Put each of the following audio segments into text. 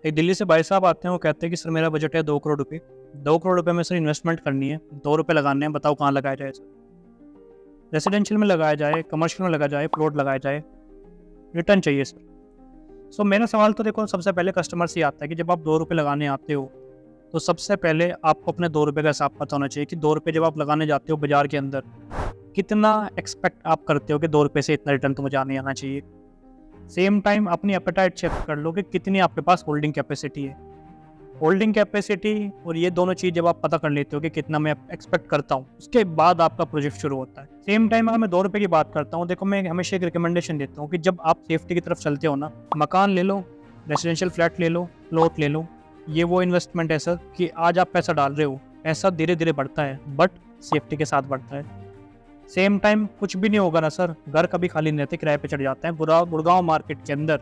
एक दिल्ली से भाई साहब आते हैं, वो कहते हैं कि सर मेरा बजट है 2 करोड़ रुपये। 2 करोड़ रुपये में सर इन्वेस्टमेंट करनी है, 2 रुपये लगाने हैं, बताओ कहाँ लगाया जाए सर? रेसिडेंशियल में लगाया जाए, कमर्शियल में लगाया जाए, प्लॉट लगाया जाए, रिटर्न चाहिए सर। सो मेरा सवाल तो देखो, सबसे पहले कस्टमर से आता है कि जब आप 2 रुपये लगाने आते हो तो सबसे पहले आपको अपने 2 रुपये का हिसाब पता होना चाहिए कि 2 रुपये जब आप लगाने जाते हो बाजार के अंदर, कितना एक्सपेक्ट आप करते हो कि 2 रुपये से इतना रिटर्न तो मुझे आने आना चाहिए। सेम टाइम अपनी एपेटाइट चेक कर लो कि कितनी आपके पास होल्डिंग कैपेसिटी है। होल्डिंग कैपेसिटी और ये दोनों चीज़ जब आप पता कर लेते हो कि कितना मैं एक्सपेक्ट करता हूँ, उसके बाद आपका प्रोजेक्ट शुरू होता है। सेम टाइम अगर मैं 2 रुपये की बात करता हूँ, देखो मैं हमेशा एक रिकमेंडेशन देता हूँ कि जब आप सेफ्टी की तरफ चलते हो ना, मकान ले लो, रेसिडेंशियल फ्लैट ले लो, प्लॉट ले लो, ये वो इन्वेस्टमेंट है सर कि आज आप पैसा डाल रहे हो, पैसा धीरे धीरे बढ़ता है बट सेफ्टी के साथ बढ़ता है। सेम टाइम कुछ भी नहीं होगा ना सर, घर कभी खाली नहीं रहते, किराए पे चढ़ जाते हैं। गुड़गांव मार्केट के अंदर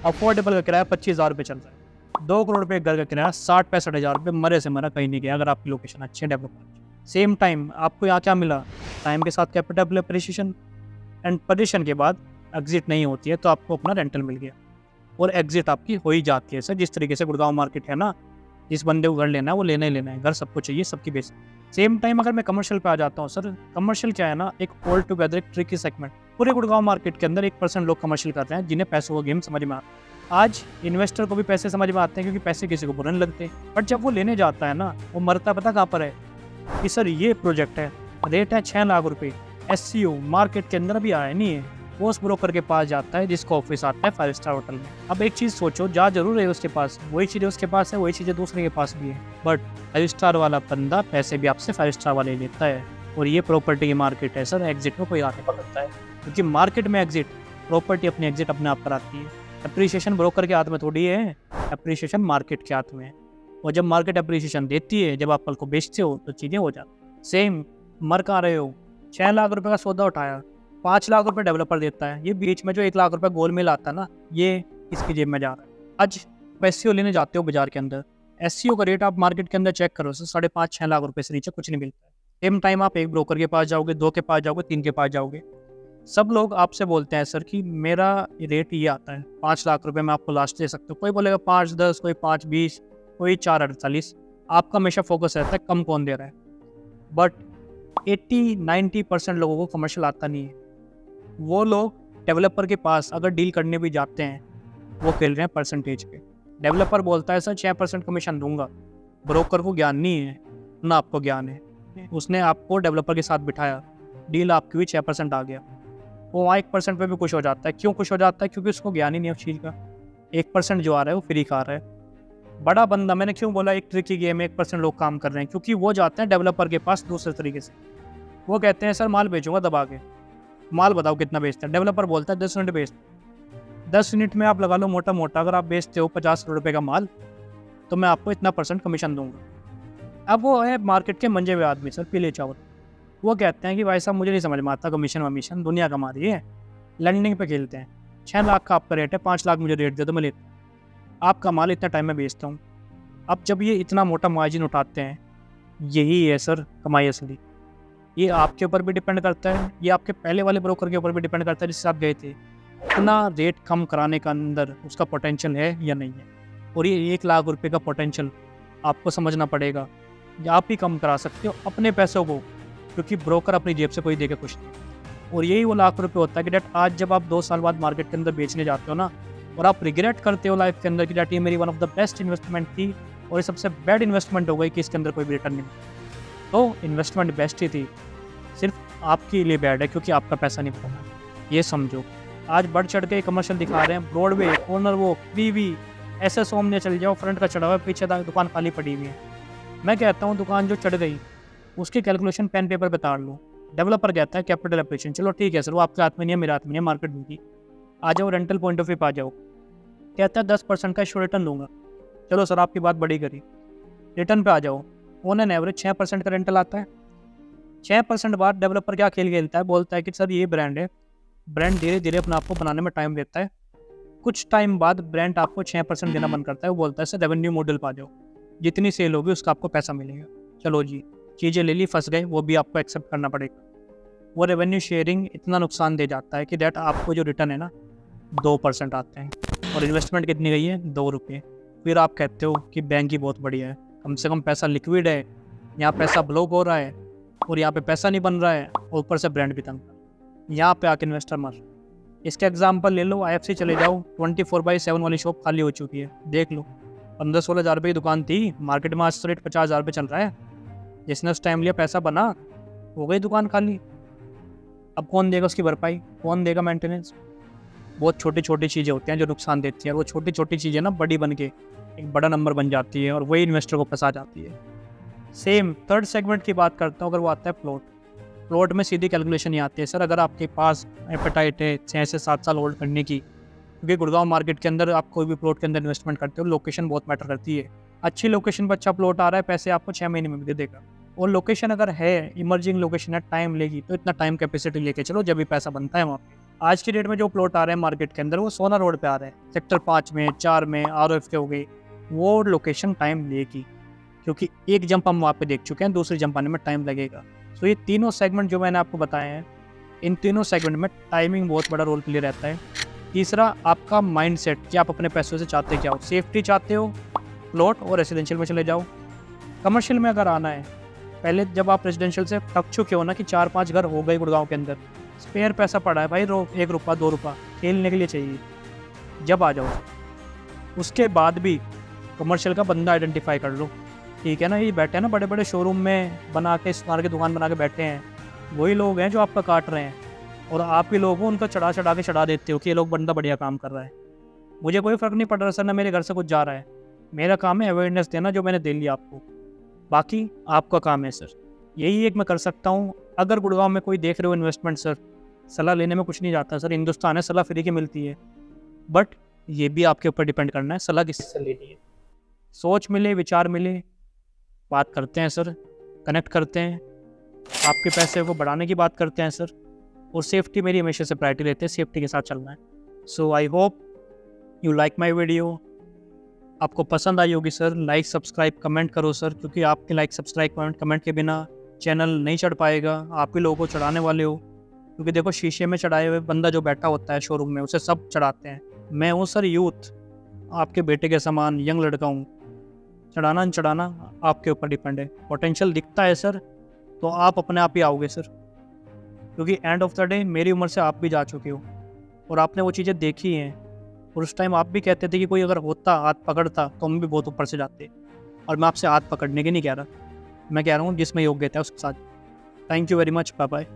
अफोर्डेबल का किराया 25,000 रुपये चल रहा है। 2 करोड़ रुपये घर का किराया 60-65 हज़ार रुपये मरे से मरा कहीं नहीं गया, अगर आपकी लोकेशन अच्छी है, डेवलप। सेम टाइम आपको यहाँ क्या मिला? टाइम के साथ कैपिटल अप्रिसिएशन एंड पोजीशन के बाद एग्जिट नहीं होती है तो आपको अपना रेंटल मिल गया और एग्जिट आपकी हो ही जाती है सर। जिस तरीके से गुड़गांव मार्केट है ना, जिस बंदे को घर लेना है वो लेना ही लेना है, घर सबको चाहिए, सबकी बेस। सेम टाइम अगर मैं कमर्शियल पे आ जाता हूँ सर, कमर्शियल क्या है ना, एक ऑल टुगेदर एक ट्रिकी सेगमेंट। पूरे गुड़गांव मार्केट के अंदर 1% लोग कमर्शियल कर रहे हैं जिन्हें पैसों का गेम समझ में आता है। आज इन्वेस्टर को भी पैसे समझ में आते हैं क्योंकि पैसे किसी को बुरे नहीं लगते, बट जब वो लेने जाता है ना, वो मरता पता कहाँ पर है कि सर ये प्रोजेक्ट है, रेट है 6 लाख रुपये, SCO मार्केट के अंदर भी आया नहीं है। वो उस ब्रोकर के पास जाता है जिसका ऑफिस आता है 5 स्टार होटल में। अब एक चीज़ सोचो, जा जरूर है उसके पास, वही चीज़ें उसके पास है, वही चीज़ें दूसरे के पास भी है, बट 5 स्टार वाला बंदा पैसे भी आपसे 5 स्टार वाले लेता है। और ये प्रॉपर्टी की मार्केट है सर, एग्जिट में कोई आके पकड़ता है क्योंकि मार्केट में एग्जिट, प्रॉपर्टी अपनी एग्जिट अपने आप कराती है। अप्रिसिएशन ब्रोकर के हाथ में थोड़ी है, अप्रिसिएशन मार्केट के हाथ में है। और जब मार्केट अप्रिसिएशन देती है, जब आप कल को बेचते हो तो चीज़ें हो जाती। सेम मर कहाँ रहे हो, 6 लाख रुपये का सौदा उठाया, 5 लाख रुपए डेवलपर देता है, ये बीच में जो 1 लाख रुपए गोल मेल आता है ना, ये इसकी जेब में जा रहा है। आज SCO लेने जाते हो बाजार के अंदर, SCO का रेट आप मार्केट के अंदर चेक करो सर, 5.5-6 लाख रुपए से नीचे कुछ नहीं मिलता है। सेम टाइम आप एक ब्रोकर के पास जाओगे, 2 के पास जाओगे, 3 के पास जाओगे, सब लोग आपसे बोलते हैं सर कि मेरा रेट ये आता है 5 लाख रुपए में आपको लास्ट दे सकते हो। कोई बोलेगा 5-10, कोई 5-20, कोई 4-48। आपका हमेशा फोकस रहता है कम कौन दे रहा है, बट 80-90% लोगों को कमर्शियल आता नहीं है। वो लोग डेवलपर के पास अगर डील करने भी जाते हैं, वो खेल रहे हैं परसेंटेज पे। डेवलपर बोलता है सर 6% कमीशन दूंगा, ब्रोकर को ज्ञान नहीं है ना आपको ज्ञान है, उसने आपको डेवलपर के साथ बिठाया, डील आपकी हुई 6% आ गया, वो वहाँ 1% पे भी खुश हो जाता है। क्यों खुश हो जाता है? क्योंकि उसको ज्ञान ही नहीं है उस चीज़ का। 1% जो आ रहा है वो फ्री खा रहा है। बड़ा बंदा, मैंने क्यों बोला एक ट्रिकी गेम में 1% लोग काम कर रहे हैं, क्योंकि वो जाते हैं डेवलपर के पास दूसरे तरीके से। वो कहते हैं सर माल बेचूंगा दबा के, माल बताओ कितना बेचते हैं। डेवलपर बोलता है 10 यूनिट बेचते। 10 यूनिट में आप लगा लो मोटा मोटा, अगर आप बेचते हो 50 करोड़ रुपये का माल, तो मैं आपको इतना % कमीशन दूंगा। अब वो है मार्केट के मंजे हुए आदमी सर, पीले चावल। वो कहते हैं कि भाई साहब मुझे नहीं समझ में आता कमीशन वमीशन, दुनिया कमा रही है, लैंडिंग पे खेलते हैं। 6 लाख का आपका रेट है, 5 लाख मुझे रेट दे दो, मैं लेता हूँ। आपका माल इतना टाइम में बेचता हूँ। अब जब ये इतना मोटा मार्जिन उठाते हैं, यही है सर कमाई असली। ये आपके ऊपर भी डिपेंड करता है, ये आपके पहले वाले ब्रोकर के ऊपर भी डिपेंड करता है जिससे आप गए थे, इतना रेट कम कराने का अंदर उसका पोटेंशियल है या नहीं है। और ये 1 लाख रुपए का पोटेंशियल आपको समझना पड़ेगा। आप ही कम करा सकते हो अपने पैसों को, क्योंकि ब्रोकर अपनी जेब से कोई दे के खुश नहीं। और यही वो लाख रुपए होता है कि डैट आज जब आप 2 साल बाद मार्केट के अंदर बेचने जाते हो ना, और आप रिग्रेट करते हो लाइफ के अंदर कि डैट ये मेरी one of the best investment थी और ये सबसे बैड इन्वेस्टमेंट हो गई कि इसके अंदर कोई भी रिटर्न नहीं मिला। तो इन्वेस्टमेंट बेस्ट ही थी, सिर्फ आपके लिए बैड है क्योंकि आपका पैसा नहीं पड़ा। ये समझो, आज बढ़ चढ़ के कमर्शियल दिखा रहे हैं, ब्रॉडवे, कॉर्नर वो, प्रीवी, SS होम में चल जाओ, फ्रंट का चढ़ा हुआ है, पीछे दुकान खाली पड़ी हुई है। मैं कहता हूँ दुकान जो चढ़ गई उसकी कैलकुलेशन पेन पेपर पे ताड़ लो। डेवलपर कहता है कैपिटल एप्रिसिएशन, चलो ठीक है सर, वो आपके हाथ में नहीं है, मेरे हाथ में नहीं है, मार्केट में थी। आ जाओ रेंटल पॉइंट ऑफ व्यू पे आ जाओ, कहता है 10% का इशू रिटर्न लूँगा। चलो सर आपकी बात बड़ी करी, रिटर्न पे आ जाओ, ऑन एन एवरेज 6% का रेंटल आता है। 6% बाद डेवलपर क्या खेल खेलता है, बोलता है कि सर ये ब्रांड है, ब्रांड धीरे धीरे अपने आप को बनाने में टाइम लेता है। कुछ टाइम बाद ब्रांड आपको 6% देना बंद करता है, वो बोलता है सर रेवेन्यू मॉडल पे आ जाओ, जितनी सेल होगी उसका आपको पैसा मिलेगा। चलो जी, चीज़ें ले ली, फंस गए, वो भी आपको एक्सेप्ट करना पड़ेगा। वो रेवेन्यू शेयरिंग इतना नुकसान दे जाता है कि डैट आपको जो रिटर्न है ना 2% आते हैं, और इन्वेस्टमेंट कितनी गई है 2 रुपये। फिर आप कहते हो कि बैंक ही बहुत बढ़िया है, कम से कम पैसा लिक्विड है, यहाँ पैसा ब्लॉक हो रहा है और यहाँ पे पैसा नहीं बन रहा है और ऊपर से ब्रांड भी तंग। यहाँ पे आके इन्वेस्टर मर। इसका एग्जांपल ले लो, IFC चले जाओ, 24/7 वाली शॉप खाली हो चुकी है, देख लो। 15-16 हज़ार रुपये की दुकान थी, मार्केट में आज रेट 50 हज़ार रुपये चल रहा है। जिसने उस टाइम लिया पैसा बना, हो गई दुकान खाली। अब कौन देगा उसकी भरपाई, कौन देगा मेंटेनेंस? बहुत छोटी छोटी चीज़ें होती हैं जो नुकसान देती हैं, और वो छोटी छोटी चीज़ें ना बड़ी बन के एक बड़ा नंबर बन जाती है और वही इन्वेस्टर को फंसा जाती है। सेम थर्ड सेगमेंट की बात करता हूँ, अगर वो आता है प्लॉट में सीधी कैलकुलेशन ही आती है सर, अगर आपके पास एपेटाइट है 6 से 7 साल होल्ड करने की, क्योंकि गुड़गांव मार्केट के अंदर आप कोई भी प्लॉट के अंदर इन्वेस्टमेंट करते हो, लोकेशन बहुत मैटर करती है। अच्छी लोकेशन पर अच्छा प्लॉट आ रहा है, पैसे आपको 6 महीने में भी दे देगा। और लोकेशन अगर है इमर्जिंग लोकेशन है, टाइम लेगी, तो इतना टाइम कैपेसिटी लेके चलो जब भी पैसा बनता है वहाँ पे। आज की डेट में जो प्लॉट आ रहे हैं मार्केट के अंदर, वो सोना रोड पे आ रहे हैं, सेक्टर 5 में 4 में ROF के हो गई, वो लोकेशन टाइम लेगी, क्योंकि एक जंप हम वहाँ पे देख चुके हैं, दूसरी जंप आने में टाइम लगेगा। तो ये तीनों सेगमेंट जो मैंने आपको बताए हैं, इन तीनों सेगमेंट में टाइमिंग बहुत बड़ा रोल प्ले रहता है। तीसरा, आपका माइंडसेट कि आप अपने पैसों से चाहते क्या हो। सेफ्टी चाहते हो, प्लॉट और रेसिडेंशियल में चले जाओ। कमर्शियल में अगर आना है, पहले जब आप रेजिडेंशियल से थक चुके हो ना कि 4-5 घर हो गए गुड़गांव के अंदर, स्पेयर पैसा पड़ा है भाई, 1 रुपया 2 रुपया खेलने के लिए चाहिए, जब आ जाओ। उसके बाद भी कमर्शियल का बंदा आइडेंटिफाई कर लो, ठीक है ना। ये बैठे हैं ना बड़े बड़े शोरूम में बना के, सोनार की दुकान बना के बैठे हैं, वही लोग हैं जो आपका काट रहे हैं, और आप ही लोग उनका चढ़ा देते हो कि ये लोग बंदा बढ़िया काम कर रहा है। मुझे कोई फ़र्क नहीं पड़ रहा सर, ना मेरे घर से कुछ जा रहा है, मेरा काम है अवेयरनेस देना, जो मैंने दे लिया आपको, बाकी आपका काम है सर। यही एक मैं कर सकता हूँ। अगर गुड़गांव में कोई देख रहे हो इन्वेस्टमेंट सर, सलाह लेने में कुछ नहीं जाता सर, हिंदुस्तान है, सलाह फ्री की मिलती है, बट ये भी आपके ऊपर डिपेंड करना है सलाह किससे लेनी है। सोच मिले, विचार मिले, बात करते हैं सर, कनेक्ट करते हैं, आपके पैसे को बढ़ाने की बात करते हैं सर, और सेफ्टी मेरी हमेशा से प्रायोरिटी रहती है, सेफ्टी के साथ चलना है। So I hope you like my video. आपको पसंद आई होगी सर, लाइक सब्सक्राइब कमेंट करो सर, क्योंकि आपके लाइक सब्सक्राइब कमेंट के बिना चैनल नहीं चढ़ पाएगा। आप ही लोगों को चढ़ाने वाले हो, क्योंकि देखो शीशे में चढ़ाए हुए बंदा जो बैठा होता है शोरूम में, उसे सब चढ़ाते हैं। मैं हूँ सर यूथ, आपके बेटे के समान यंग लड़का हूँ, चढ़ाना न चढ़ाना आपके ऊपर डिपेंड है। पोटेंशियल दिखता है सर तो आप अपने आप ही आओगे सर, क्योंकि एंड ऑफ द डे मेरी उम्र से आप भी जा चुके हो और आपने वो चीज़ें देखी हैं, और उस टाइम आप भी कहते थे कि कोई अगर होता हाथ पकड़ता तो हम भी बहुत ऊपर से जाते। और मैं आपसे हाथ पकड़ने की नहीं कह रहा, मैं कह रहा हूँ जिसमें योग्यता है उसके साथ। Thank you very much, bye bye.